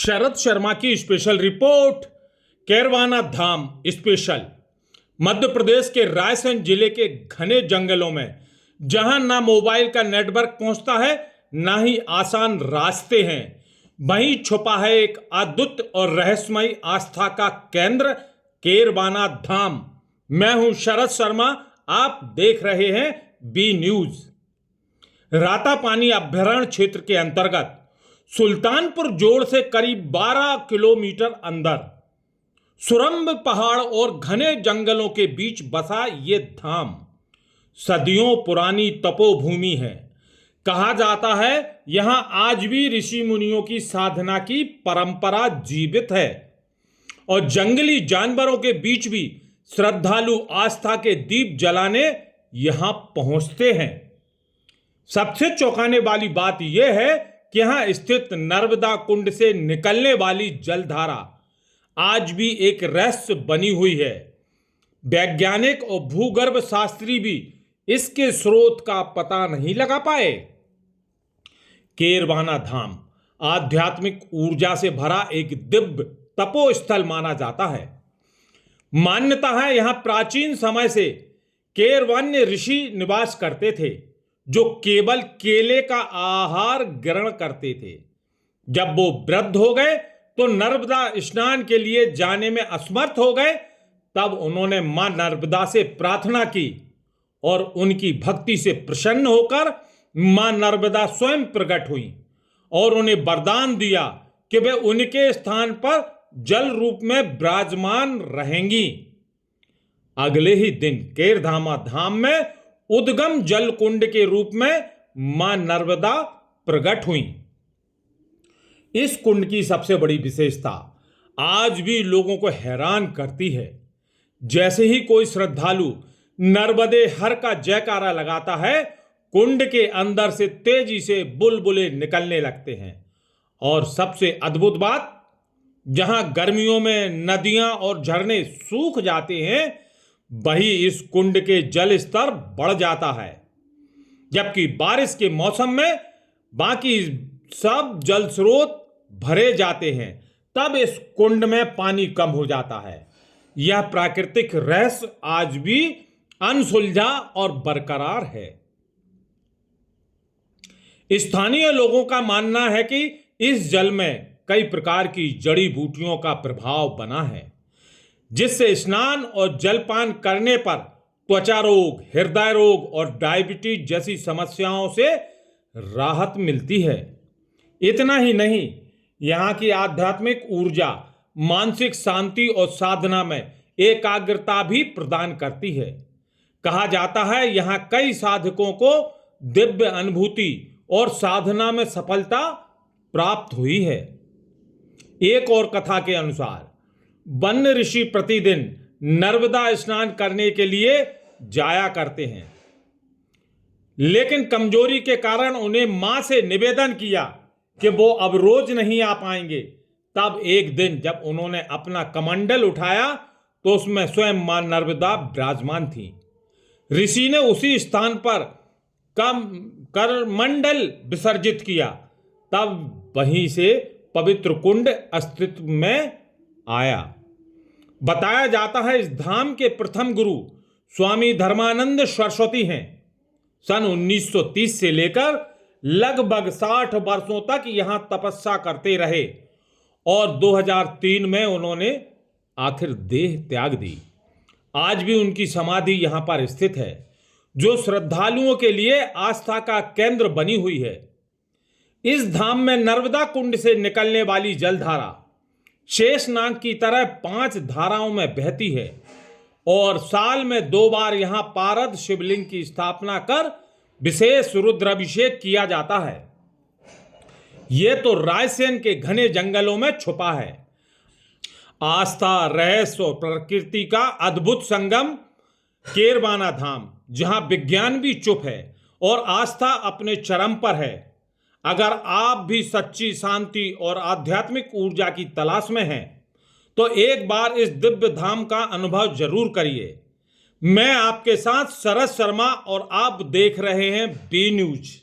शरद शर्मा की special report. कैरवाना धाम special. Madhya Pradesh के रायसेन जिले के घने जंगलों में जहां ना मोबाइल का नेटवर्क पहुंचता है ना ही आसान रास्ते हैं, वहीं छुपा है एक अद्भुत और रहस्यमयी आस्था का केंद्र कैरवाना धाम। मैं हूं शरद शर्मा, आप देख रहे हैं बी न्यूज। रातापानी अभ्यारण्य क्षेत्र के अंतर्गत सुल्तानपुर जोड़ से करीब 12 किलोमीटर अंदर सुरम्ब पहाड़ और घने जंगलों के बीच बसा ये धाम सदियों पुरानी तपोभूमि है। कहा जाता है यहां आज भी ऋषि मुनियों की साधना की परंपरा जीवित है और जंगली जानवरों के बीच भी श्रद्धालु आस्था के दीप जलाने यहां पहुंचते हैं। सबसे चौंकाने वाली बात यह है कि यहां स्थित नर्मदा कुंड से निकलने वाली जलधारा आज भी एक रहस्य बनी हुई है। वैज्ञानिक और भूगर्भ शास्त्री भी इसके स्रोत का पता नहीं लगा पाए। कैरवाना धाम आध्यात्मिक ऊर्जा से भरा एक दिव्य तपोस्थल माना जाता है। मान्यता है यहां प्राचीन समय से कैरवन्य ऋषि निवास करते थे जो केवल केले का आहार ग्रहण करते थे। जब वो वृद्ध हो गए तो नर्मदा स्नान के लिए जाने में असमर्थ हो गए, तब उन्होंने मां नर्मदा से प्रार्थना की और उनकी भक्ति से प्रसन्न होकर मां नर्मदा स्वयं प्रकट हुई और उन्हें वरदान दिया कि वे उनके स्थान पर जल रूप में विराजमान रहेंगी। अगले ही दिन कैरधामा धाम में उद्गम जल कुंड के रूप में मां नर्मदा प्रकट हुई। इस कुंड की सबसे बड़ी विशेषता आज भी लोगों को हैरान करती है। जैसे ही कोई श्रद्धालु नर्मदे हर का जयकारा लगाता है, कुंड के अंदर से तेजी से बुलबुले निकलने लगते हैं। और सबसे अद्भुत बात, जहां गर्मियों में नदियां और झरने सूख जाते हैं, वही इस कुंड के जल स्तर बढ़ जाता है, जबकि बारिश के मौसम में बाकी सब जल स्रोत भरे जाते हैं। तब इस कुंड में पानी कम हो जाता है। यह प्राकृतिक रहस्य आज भी अनसुलझा और बरकरार है। स्थानीय लोगों का मानना है कि इस जल में कई प्रकार की जड़ी बूटियों का प्रभाव बना है, जिससे स्नान और जलपान करने पर त्वचा रोग, हृदय रोग और डायबिटीज जैसी समस्याओं से राहत मिलती है। इतना ही नहीं, यहाँ की आध्यात्मिक ऊर्जा मानसिक शांति और साधना में एकाग्रता भी प्रदान करती है। कहा जाता है यहाँ कई साधकों को दिव्य अनुभूति और साधना में सफलता प्राप्त हुई है। एक और कथा के अनुसार वन्य ऋषि प्रतिदिन नर्मदा स्नान करने के लिए जाया करते हैं, लेकिन कमजोरी के कारण उन्हें मां से निवेदन किया कि वो अब रोज नहीं आ पाएंगे। तब एक दिन जब उन्होंने अपना कमंडल उठाया तो उसमें स्वयं मां नर्मदा विराजमान थी। ऋषि ने उसी स्थान पर करमंडल विसर्जित किया, तब वहीं से पवित्र कुंड अस्तित्व में आया। बताया जाता है इस धाम के प्रथम गुरु स्वामी धर्मानंद सरस्वती हैं। सन 1930 से लेकर लगभग 60 वर्षों तक यहां तपस्या करते रहे और 2003 में उन्होंने आखिर देह त्याग दी। आज भी उनकी समाधि यहां पर स्थित है, जो श्रद्धालुओं के लिए आस्था का केंद्र बनी हुई है। इस धाम में नर्मदा कुंड से निकलने वाली जलधारा शेषनाग की तरह 5 धाराओं में बहती है और साल में 2 बार यहां पारद शिवलिंग की स्थापना कर विशेष रुद्राभिषेक किया जाता है। यह तो रायसेन के घने जंगलों में छुपा है। आस्था, रहस्य और प्रकृति का अद्भुत संगम कैरवाना धाम, जहां विज्ञान भी चुप है और आस्था अपने चरम पर है। अगर आप भी सच्ची शांति और आध्यात्मिक ऊर्जा की तलाश में हैं, तो एक बार इस दिव्य धाम का अनुभव जरूर करिए। मैं आपके साथ शरद शर्मा और आप देख रहे हैं बी न्यूज।